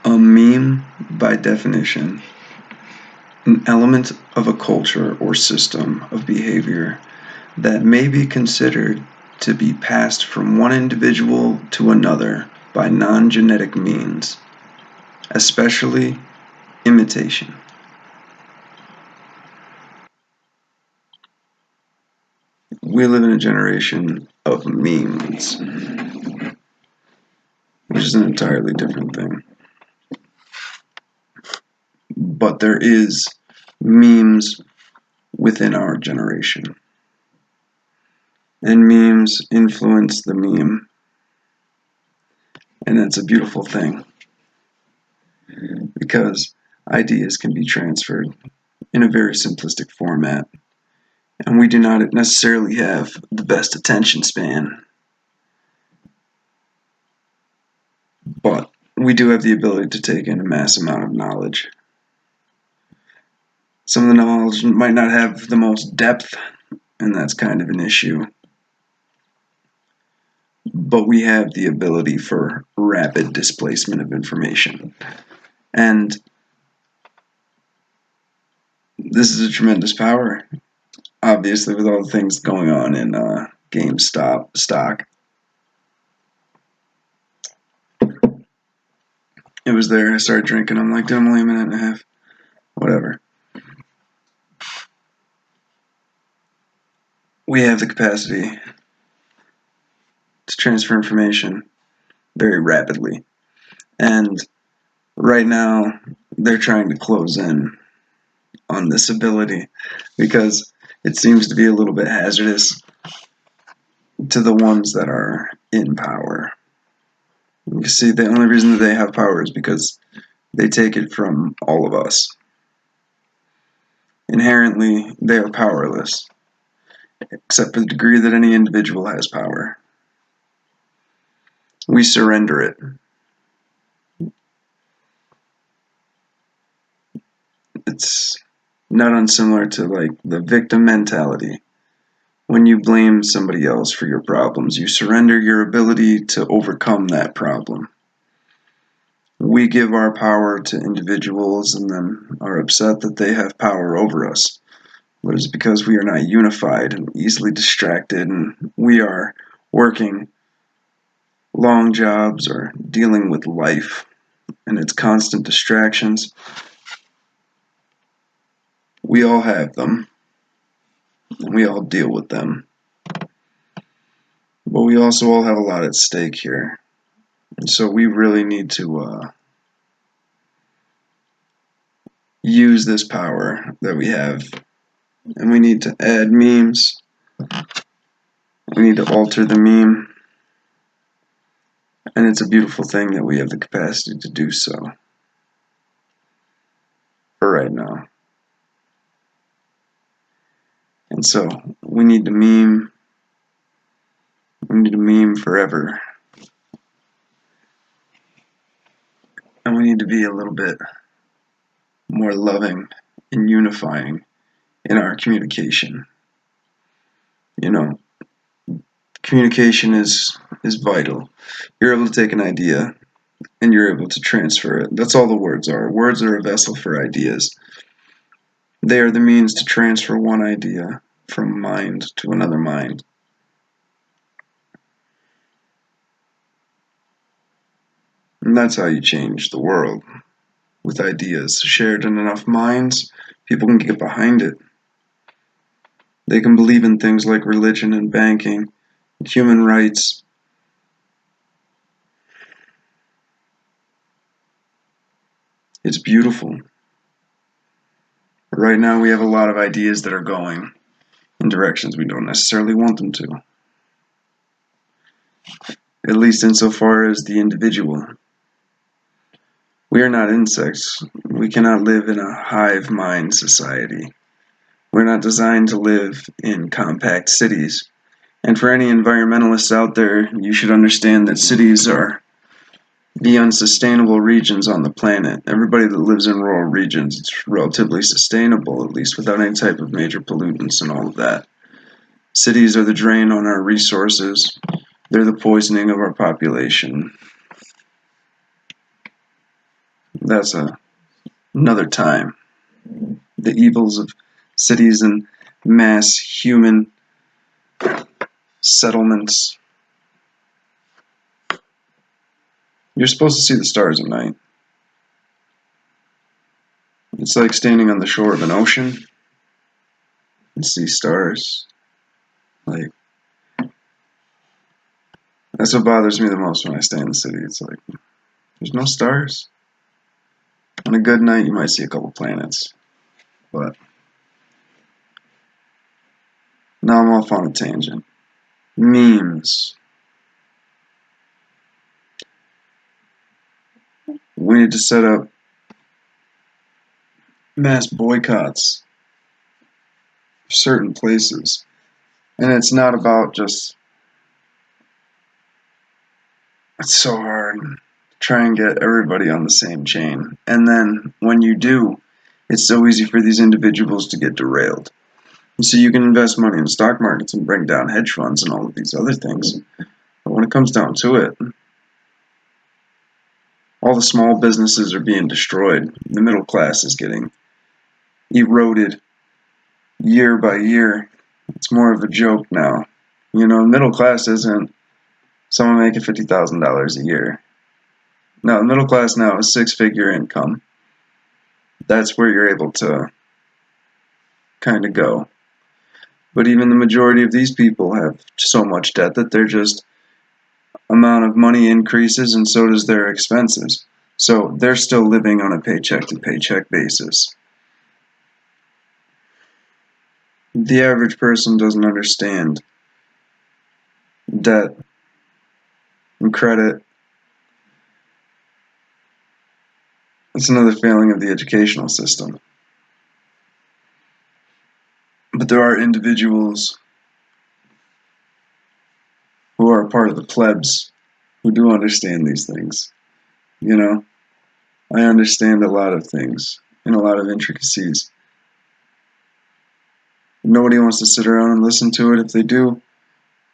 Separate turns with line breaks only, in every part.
A meme, by definition, an element of a culture or system of behavior that may be considered to be passed from one individual to another by non-genetic means, especially imitation. We live in a generation of memes, which is an entirely different thing. But there is memes within our generation. And memes influence the meme. And it's a beautiful thing because ideas can be transferred in a very simplistic format. And we do not necessarily have the best attention span, but we do have the ability to take in a mass amount of knowledge. Some of the knowledge might not have the most depth, and that's kind of an issue. But we have the ability for rapid displacement of information. And this is a tremendous power, obviously, with all the things going on in GameStop stock. It was there, I started drinking, I'm like, dude, I'm only a minute and a half. Whatever. We have the capacity to transfer information very rapidly. And right now, they're trying to close in on this ability because it seems to be a little bit hazardous to the ones that are in power. You see, the only reason that they have power is because they take it from all of us. Inherently, they are powerless, except for the degree that any individual has power. We surrender it. It's not unsimilar to like the victim mentality. When you blame somebody else for your problems, you surrender your ability to overcome that problem. We give our power to individuals and then are upset that they have power over us. But it's because we are not unified and easily distracted, and we are working long jobs or dealing with life and its constant distractions. We all have them, and we all deal with them. But we also all have a lot at stake here. And so we really need to use this power that we have. And we need to add memes. We need to alter the meme. And it's a beautiful thing that we have the capacity to do so. For right now. And so we need to meme. We need to meme forever. And we need to be a little bit more loving and unifying in our communication. You know, communication is vital. You're able to take an idea and you're able to transfer it. That's all the words are. Words are a vessel for ideas. They are the means to transfer one idea from mind to another mind. And that's how you change the world. With ideas shared in enough minds, people can get behind it. They can believe in things like religion and banking, human rights. It's beautiful. But right now we have a lot of ideas that are going in directions we don't necessarily want them to. At least insofar as the individual. We are not insects. We cannot live in a hive mind society. We're not designed to live in compact cities. And for any environmentalists out there, you should understand that cities are the unsustainable regions on the planet. Everybody that lives in rural regions, it's relatively sustainable, at least without any type of major pollutants and all of that. Cities are the drain on our resources. They're the poisoning of our population. that's another time. The evils of cities and mass human settlements. You're supposed to see the stars at night. It's like standing on the shore of an ocean and see stars. Like, that's what bothers me the most when I stay in the city. It's like, there's no stars. On a good night, you might see a couple planets. But now I'm off on a tangent. Memes. We need to set up mass boycotts for certain places. And it's not about just, it's so hard to try and get everybody on the same chain. And then when you do, it's so easy for these individuals to get derailed. And so you can invest money in stock markets and bring down hedge funds and all of these other things. But when it comes down to it, all the small businesses are being destroyed. The middle class is getting eroded year by year. It's more of a joke now. You know, middle class isn't someone making $50,000 a year. No, the middle class now is six-figure income. That's where you're able to kind of go. But even the majority of these people have so much debt that their just amount of money increases and so does their expenses. So they're still living on a paycheck to paycheck basis. The average person doesn't understand debt and credit. It's another failing of the educational system. But there are individuals who are part of the plebs who do understand these things. You know, I understand a lot of things and a lot of intricacies. Nobody wants to sit around and listen to it. If they do,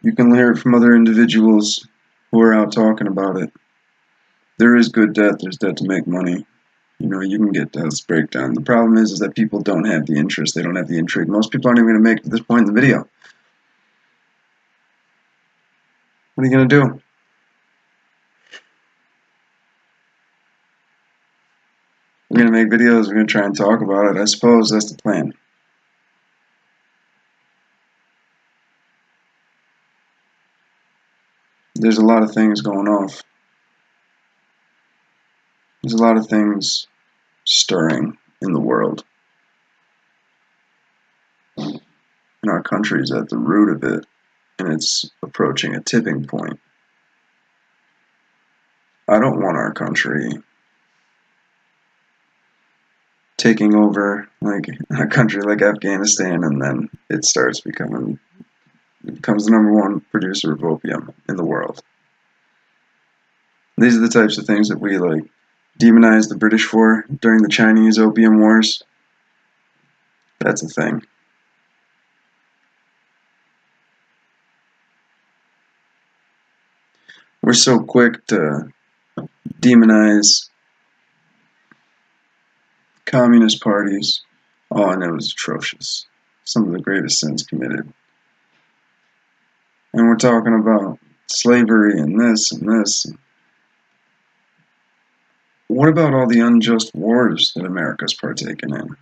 you can hear it from other individuals who are out talking about it. There is good debt. There's debt to make money. You know, you can get debt's breakdown. The problem is that people don't have the interest. They don't have the intrigue. Most people aren't even going to make it to this point in the video. What are you going to do? We're going to make videos. We're going to try and talk about it. I suppose that's the plan. There's a lot of things going off. There's a lot of things stirring in the world. And our country is at the root of it, and it's approaching a tipping point. I don't want our country taking over like a country like Afghanistan, and then it becomes the number one producer of opium in the world. These are the types of things that we like demonize the British for during the Chinese opium wars. That's a thing. We're so quick to demonize communist parties. Oh, and it was atrocious. Some of the greatest sins committed. And we're talking about slavery and this and this. What about all the unjust wars that America's partaken in?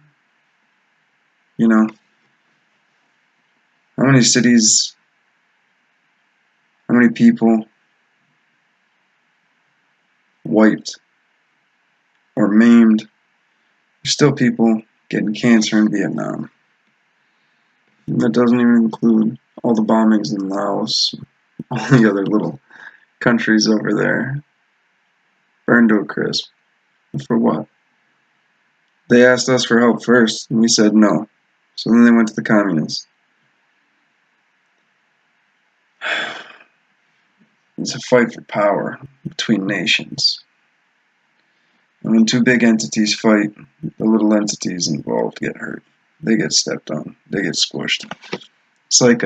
You know, how many cities, how many people wiped or maimed? There's still people getting cancer in Vietnam. And that doesn't even include all the bombings in Laos, all the other little countries over there. Burned to a crisp. For what? They asked us for help first, and we said no. So then they went to the communists. It's a fight for power between nations. And when two big entities fight, the little entities involved get hurt. They get stepped on. They get squished. It's like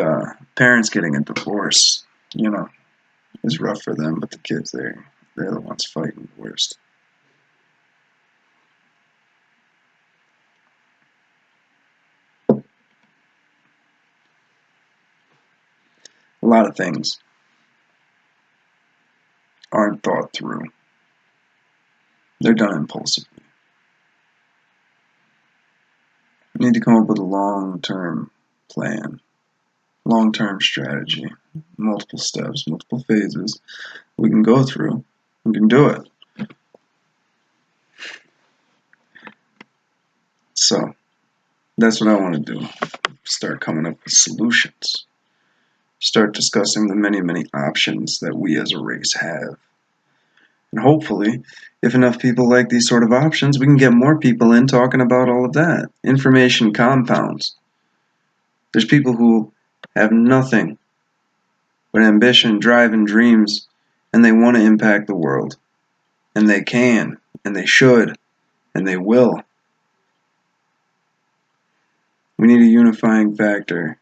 parents getting a divorce. You know, it's rough for them, but the kids, they're the ones fighting the worst. lot of things aren't thought through. They're done impulsively. We need to come up with a long-term plan, long-term strategy, multiple steps, multiple phases we can go through. We can do it. So that's what I want to do. Start coming up with solutions. Start discussing the many, many options that we as a race have. And hopefully, if enough people like these sort of options, we can get more people in talking about all of that. Information compounds. There's people who have nothing but ambition, drive, and dreams, and they want to impact the world. And they can, and they should, and they will. We need a unifying factor.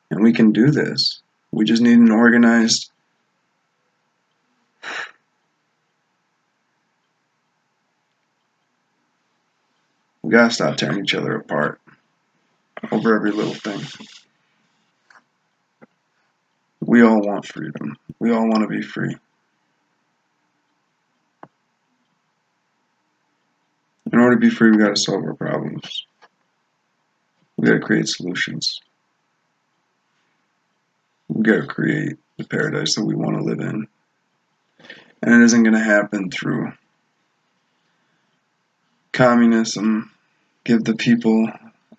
And we can do this. We just need an organized We gotta stop tearing each other apart over every little thing. We all want freedom. We all want to be free. In order to be free, we gotta solve our problems. We gotta create solutions. We gotta create the paradise that we want to live in. And it isn't gonna happen through communism, give the people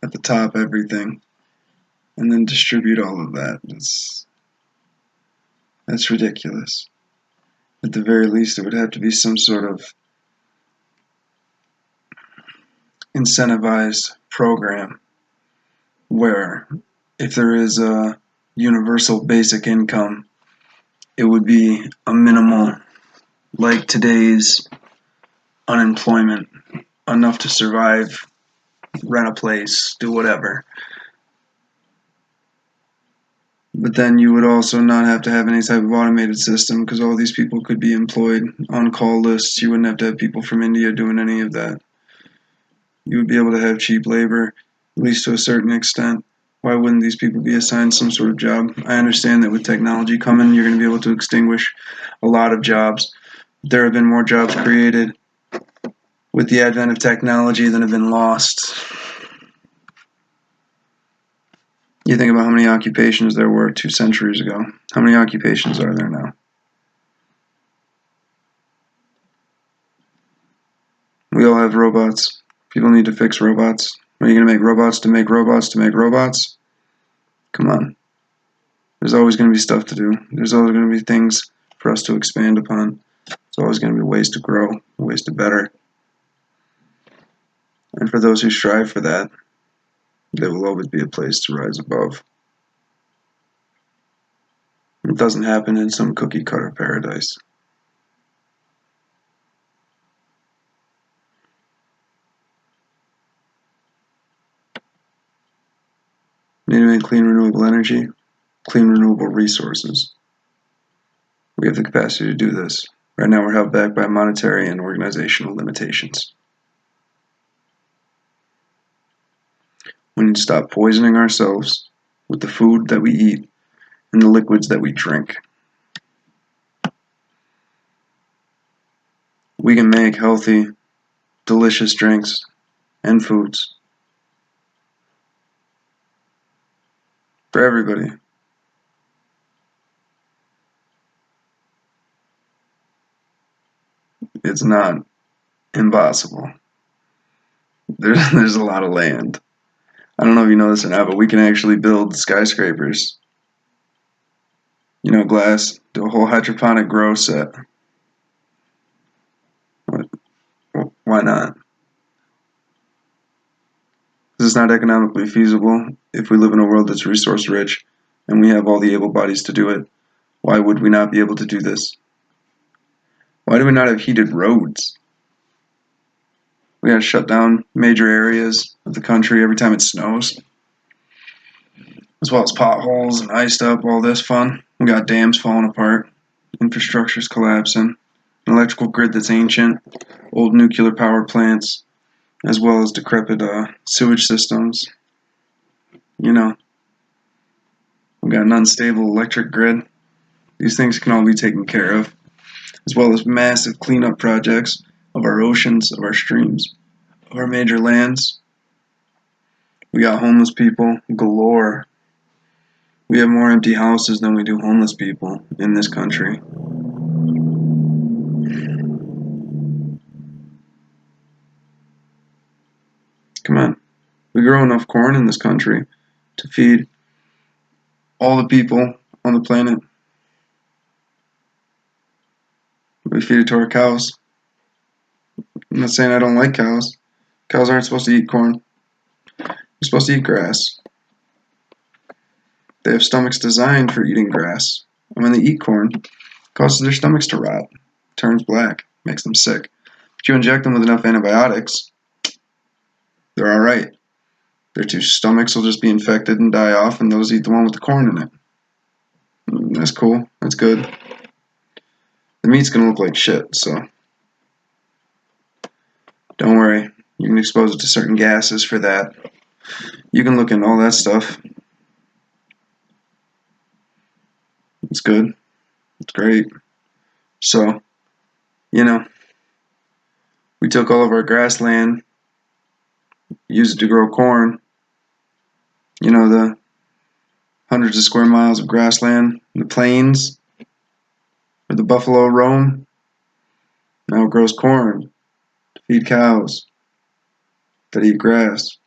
at the top everything, and then distribute all of that. That's ridiculous. At the very least, it would have to be some sort of incentivized program where if there is a universal basic income, it would be a minimal, like today's unemployment, enough to survive, rent a place, do whatever. But then you would also not have to have any type of automated system because all these people could be employed on call lists. You wouldn't have to have people from India doing any of that. You would be able to have cheap labor, at least to a certain extent. Why wouldn't these people be assigned some sort of job? I understand that with technology coming, you're going to be able to extinguish a lot of jobs. There have been more jobs created with the advent of technology than have been lost. You think about how many occupations there were 2 centuries ago. How many occupations are there now? We all have robots. People need to fix robots. Are you going to make robots to make robots to make robots? Come on. There's always going to be stuff to do. There's always going to be things for us to expand upon. There's always going to be ways to grow, ways to better. And for those who strive for that, there will always be a place to rise above. It doesn't happen in some cookie cutter paradise. We need to make clean renewable energy, clean renewable resources. We have the capacity to do this. Right now we're held back by monetary and organizational limitations. We need to stop poisoning ourselves with the food that we eat and the liquids that we drink. We can make healthy, delicious drinks and foods for everybody. It's not impossible. There's a lot of land. I don't know if you know this or not, but we can actually build skyscrapers. You know, glass, do a whole hydroponic grow set. Why not? Because it's not economically feasible if we live in a world that's resource rich and we have all the able bodies to do it. Why would we not be able to do this? Why do we not have heated roads? We gotta shut down major areas of the country every time it snows, as well as potholes and iced up, all this fun. We got dams falling apart, infrastructure's collapsing, an electrical grid that's ancient, old nuclear power plants, as well as decrepit sewage systems. You know, we've got an unstable electric grid. These things can all be taken care of, as well as massive cleanup projects of our oceans, of our streams, of our major lands. We got homeless people galore. We have more empty houses than we do homeless people in this country. Come on. We grow enough corn in this country to feed all the people on the planet. We feed it to our cows. I'm not saying I don't like cows. Cows aren't supposed to eat corn. They're supposed to eat grass. They have stomachs designed for eating grass. And when they eat corn, it causes their stomachs to rot, turns black, makes them sick. If you inject them with enough antibiotics, they're alright. Their two stomachs will just be infected and die off, and they'll just eat the one with the corn in it. That's cool. That's good. The meat's gonna look like shit, so don't worry. You can expose it to certain gases for that. You can look into all that stuff. It's good. It's great. So, you know, we took all of our grassland, used it to grow corn. You know, the hundreds of square miles of grassland, the plains, where the buffalo roam. Now it grows corn to feed cows that eat grass.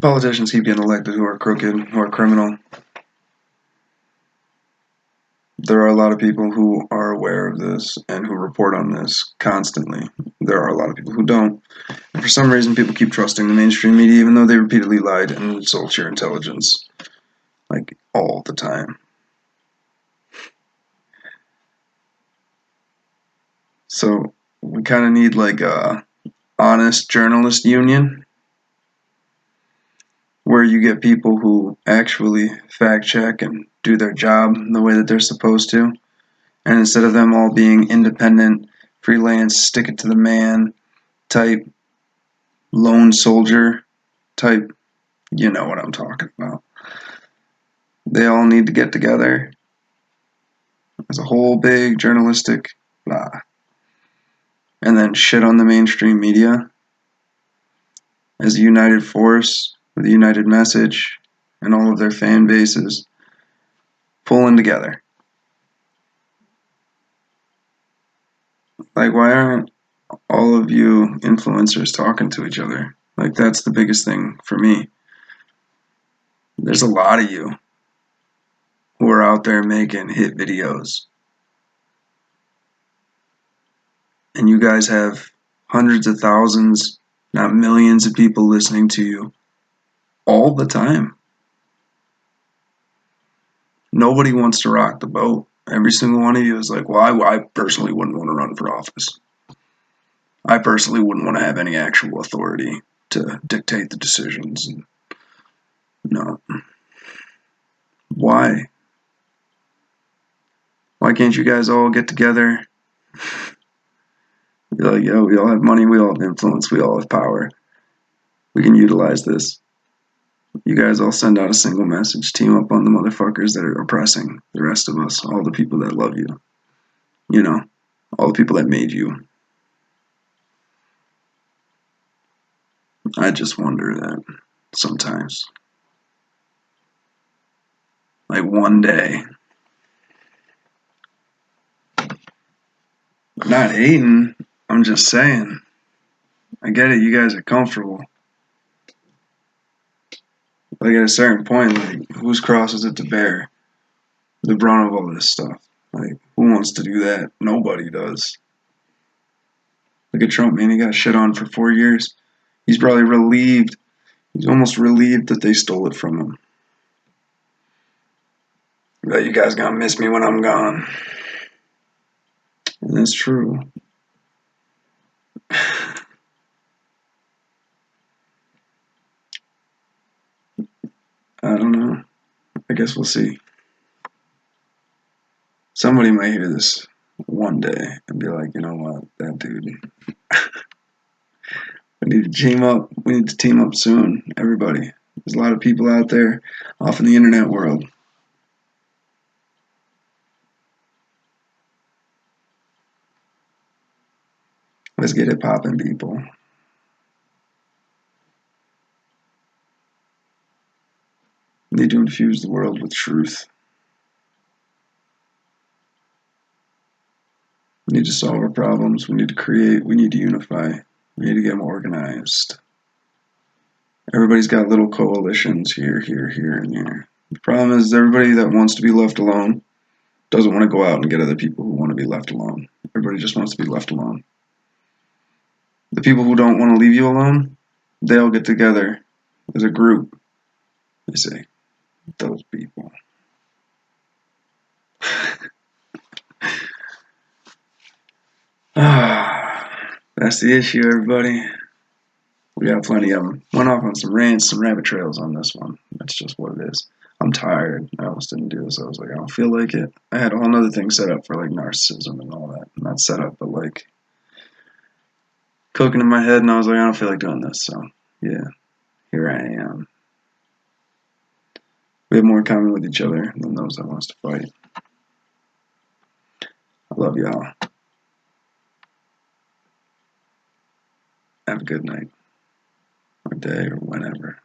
Politicians keep getting elected who are crooked, who are criminal. There are a lot of people who are aware of this and who report on this constantly. There are a lot of people who don't. And for some reason, people keep trusting the mainstream media, even though they repeatedly lied and insult your intelligence, like all the time. So we kind of need like a honest journalist union where you get people who actually fact check and do their job the way that they're supposed to. And instead of them all being independent, freelance, stick it to the man type, lone soldier type, you know what I'm talking about. They all need to get together as a whole big journalistic blah. And then shit on the mainstream media as a united force with a united message and all of their fan bases pulling together. Like, why aren't all of you influencers talking to each other? Like, that's the biggest thing for me. There's a lot of you who are out there making hit videos. And you guys have hundreds of thousands, not millions of people listening to you all the time. Nobody wants to rock the boat. Every single one of you is like, well, I personally wouldn't want to run for office. I personally wouldn't want to have any actual authority to dictate the decisions. No. Why? Why can't you guys all get together? Be like, yo, we all have money, we all have influence, we all have power. We can utilize this. You guys all send out a single message. Team up on the motherfuckers that are oppressing the rest of us. All the people that love you. You know, all the people that made you. I just wonder that sometimes. Like one day. Not hating. I'm just saying. I get it. You guys are comfortable. Like at a certain point, like whose cross is it to bear? The brunt of all this stuff. Like who wants to do that? Nobody does. Look at Trump, man. He got shit on for 4 years. He's probably relieved. He's almost relieved that they stole it from him. That you guys gonna miss me when I'm gone. And that's true. I don't know. I guess we'll see. Somebody might hear this one day and be like, you know what, that dude. We need to team up. We need to team up soon, everybody. There's a lot of people out there off in the internet world. Let's get it popping, people. We need to infuse the world with truth. We need to solve our problems. We need to create. We need to unify. We need to get them organized. Everybody's got little coalitions here, and here. The problem is everybody that wants to be left alone doesn't want to go out and get other people who want to be left alone. Everybody just wants to be left alone. The people who don't want to leave you alone, they'll get together as a group. They say, those people. That's the issue, everybody. We got plenty of them. Went off on some rants, some rabbit trails on this one. That's just what it is. I'm tired. I almost didn't do this. I was like, I don't feel like it. I had a whole other thing set up for like narcissism and all that. Not set up, but like cooking in my head, and I was like, I don't feel like doing this. So, yeah, here I am. We have more in common with each other than those that wants to fight. I love y'all. Have a good night, or day, or whenever.